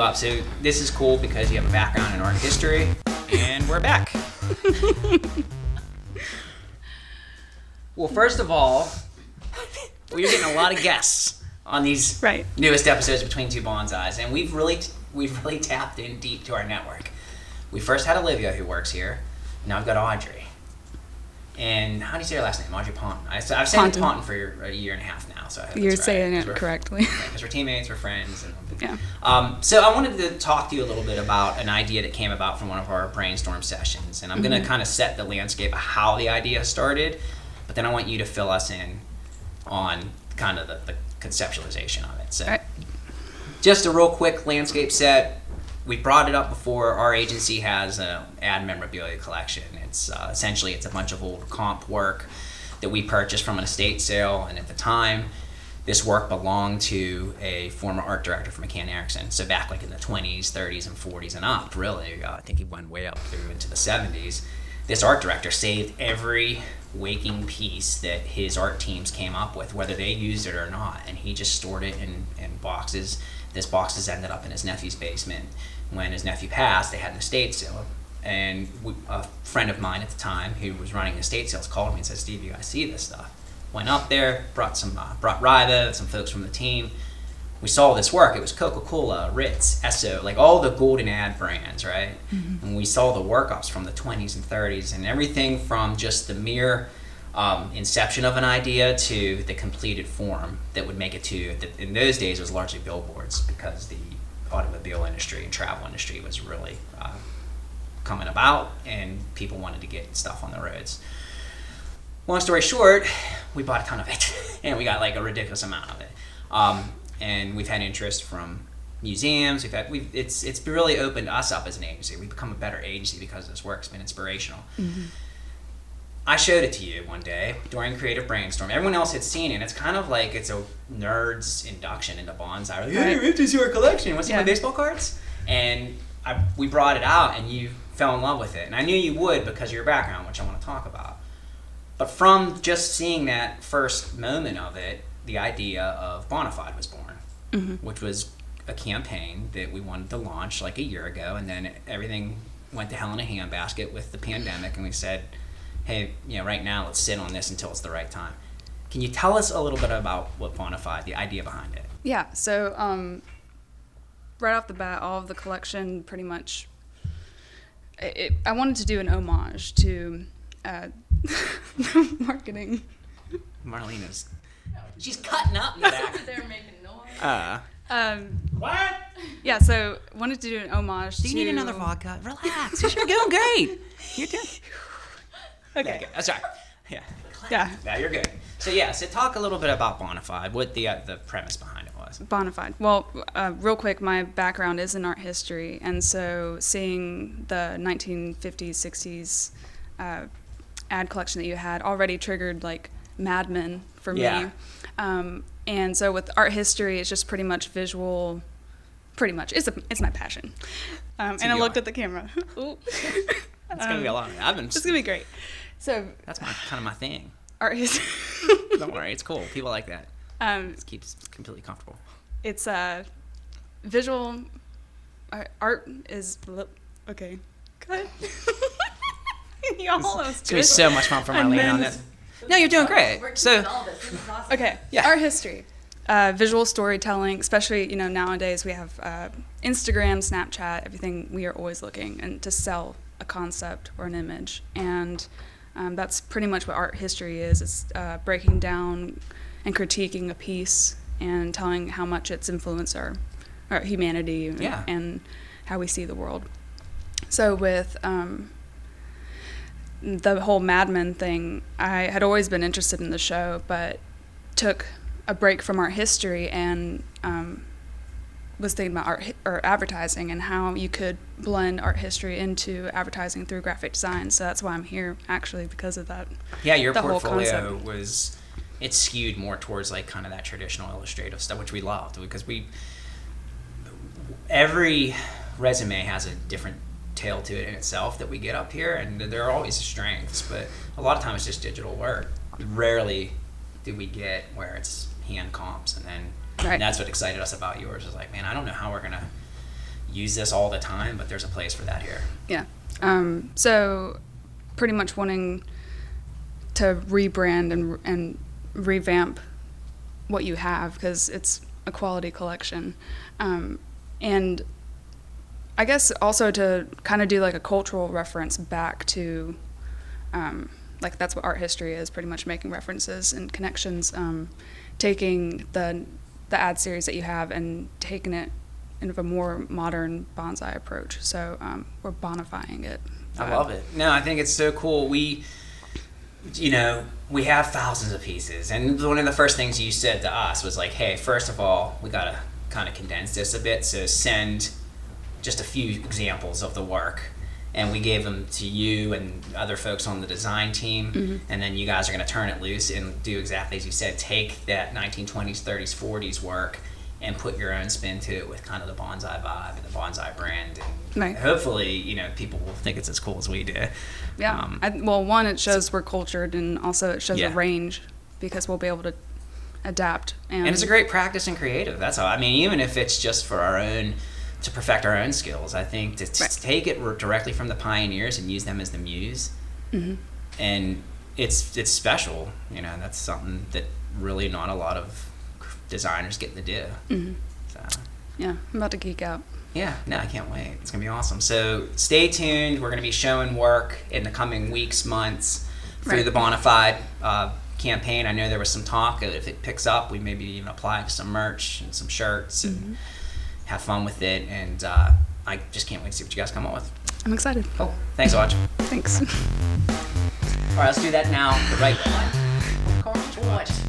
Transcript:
up. So this is cool because you have a background in art history, and we're back. Well, first of all, we're getting a lot of guests on these newest episodes Between Two Bonsais, and we've really tapped in deep to our network. We first had Olivia, who works here. Now I've got Audrey. And how do you say your last name? Audrey Ponton. I've said Ponton for a year and a half now, so I hope You're saying it correctly. Because we're teammates, we're friends. So I wanted to talk to you a little bit about an idea that came about from one of our brainstorm sessions, and I'm going to kind of set the landscape of how the idea started, but then I want you to fill us in on kind of the conceptualization of it. So just a real quick landscape set. We brought it up before. Our agency has an ad memorabilia collection. It's essentially it's a bunch of old comp work that we purchased from an estate sale, and at the time, this work belonged to a former art director from McCann Erickson. So back like in the 20s, 30s, and 40s and up, really. I think he went way up through into the 70s. This art director saved every waking piece that his art teams came up with, whether they used it or not, and he just stored it in boxes. This boxes ended up in his nephew's basement. When his nephew passed, they had an estate sale, and a friend of mine at the time who was running estate sales called me and said, "Steve, you guys see this stuff?" Went up there, brought Ryba, some folks from the team. We saw this work. It was Coca-Cola, Ritz, Esso, like all the golden ad brands, right? Mm-hmm. And we saw the workups from the 20s and 30s, and everything from just the mere inception of an idea to the completed form that would make it to, in those days it was largely billboards, because the automobile industry and travel industry was really coming about, and people wanted to get stuff on the roads. Long story short, we bought a ton of it, and we got like a ridiculous amount of it. And we've had interest from museums. It's really opened us up as an agency. We've become a better agency because this work's been inspirational. Mm-hmm. I showed it to you one day during creative brainstorm. Everyone else had seen it, and it's kind of like it's a nerd's induction into bonsai. Like, hey, we have to see our collection. Want to see my baseball cards? And we brought it out, and you fell in love with it. And I knew you would because of your background, which I want to talk about. But from just seeing that first moment of it, the idea of Bonified was born, which was a campaign that we wanted to launch like a year ago, and then everything went to hell in a handbasket with the pandemic, and we said, hey, right now let's sit on this until it's the right time. Can you tell us a little bit about what Bonified, the idea behind it? Yeah, so right off the bat, all of the collection pretty much, I wanted to do an homage to marketing. Marlena's, she's cutting up in the back. They're making noise. What? Yeah, so wanted to do an homage to... Do you need another vodka? Relax, you're doing great. You're doing... Okay, good. Sorry. Yeah. Now you're good. So talk a little bit about Bonified, what the premise behind it was. Bonified. Well, real quick, my background is in art history, and so seeing the 1950s, 60s ad collection that you had already triggered like Mad Men for me. And so with art history, it's just pretty much visual. Pretty much, it's my passion. And I looked at the camera. Ooh. It's gonna be a lot. It's gonna be great. So that's kind of my thing. Art history. Don't worry, it's cool. People like that. It keeps completely comfortable. It's visual. Art is okay. Cut. You almost. It's gonna be so much fun for Marlene on this. No, you're doing great. So awesome. Okay, art history, visual storytelling, especially nowadays we have Instagram, Snapchat, everything. We are always looking and to sell a concept or an image, and that's pretty much what art history is. It's breaking down and critiquing a piece and telling how much it's influenced our humanity and how we see the world. So with the whole Mad Men thing, I had always been interested in the show, but took a break from art history and was thinking about art or advertising and how you could blend art history into advertising through graphic design. So that's why I'm here, actually, because of that. Yeah, your portfolio was, it skewed more towards like kind of that traditional illustrative stuff, which we loved, because every resume has a different tale to it in itself that we get up here, and there are always strengths, but a lot of times it's just digital work. Rarely do we get where it's hand comps, and then and that's what excited us about yours. Is like, man, I don't know how we're gonna use this all the time, but there's a place for that here. Yeah. So pretty much wanting to rebrand and revamp what you have, because it's a quality collection. And I guess also to kind of do like a cultural reference back to, like that's what art history is, pretty much making references and connections, taking the ad series that you have and taking it into a more modern bonsai approach. So we're bonifying it. I love it. No, I think it's so cool. We have thousands of pieces, and one of the first things you said to us was like, hey, first of all, we got to kind of condense this a bit, so send just a few examples of the work, and we gave them to you and other folks on the design team, and then you guys are going to turn it loose and do exactly as you said, take that 1920s, 30s, 40s work and put your own spin to it with kind of the bonsai vibe and the bonsai brand, and Right. hopefully people will think it's as cool as we do. Yeah. One, it shows we're cultured, and also it shows Yeah. a range, because we'll be able to adapt. And it's a great practice in creative. That's all. I mean, even if it's just for our own, to perfect our own skills, I think to take it directly from the pioneers and use them as the muse. And it's special. That's something that really not a lot of designers get to do. So. Yeah, I'm about to geek out. Yeah, no, I can't wait. It's going to be awesome. So stay tuned. We're going to be showing work in the coming weeks, months through the Bonified campaign. I know there was some talk that if it picks up, we maybe even apply to some merch and some shirts and have fun with it. And I just can't wait to see what you guys come up with. I'm excited. Cool. Thanks, Audrey. Thanks. All right, let's do that now the right way. What?